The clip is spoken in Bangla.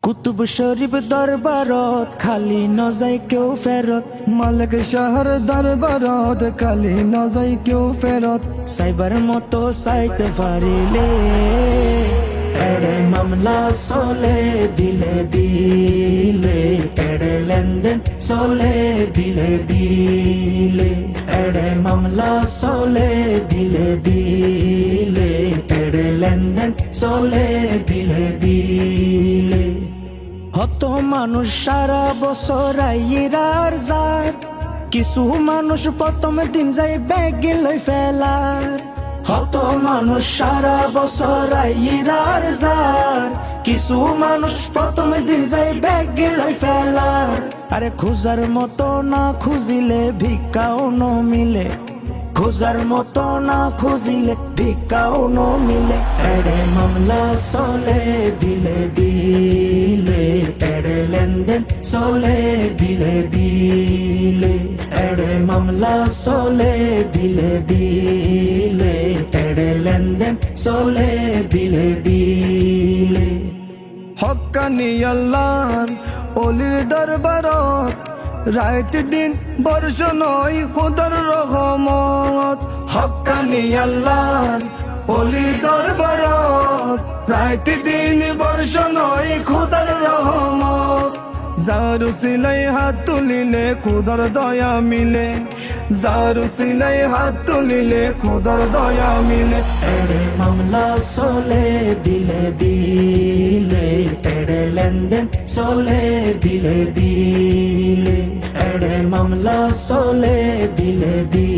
কুতুব শরীফ দরবারত খালি নজাই কেউ ফেরত, মালিক শহর দরবারত খালি নজাই কেউ ফেরত। সাইবার মতো সাইতে পারিলে এড়ে মামলা চলে দিলে দিলে, এড়ে লেনদেন চলে দিলে দিলে, এড়ে মামলা চলে দিলে দিলে, এড়ে লেনদেন চলে দিলে দিলে। হত মানুষ সারা বছর আইরার যার, কিছু মানুষ প্রথম দিন যাই ব্যাগ লই ফেলার। হত মানুষ সারা বছর আইরার যার, কিছু মানুষ প্রথম দিন যাই ব্যাগ লই ফেলার। আরে খোঁজার মতো না খুঁজিলে ভিক্ষাও ন মিলে, খোঁজার মতো না খুঁজিলে ভিক্ষাও ন মিলে। এড়ে মামলা চলে দিলে দিলে, এড়ে লেনদেন চলে দিলে দিলে, এড়ে মামলা চলে দিলে দিলে, এড়ে লেনদেন চলে দিলে দিলে। হক্কানি আল্লাহর অলির দরবারত রাত দিন বর্ষ নয় খোদার রহমত। হক্কানি আল্লাহর অলির দরবারত রাত দিন বর্ষ নয় খোদার রহমত। যার সিলাই হাত তুলিলে খোদার দয়া মিলে, যার সিলাই হাত তুলিলে খোদার দয়া মিলে। এড়ে মামলা চলে দিলে দিলে, এড়ে লেনদেন চলে দিলে দিলে, এড়ে মামলা চলে দিলে দিলে।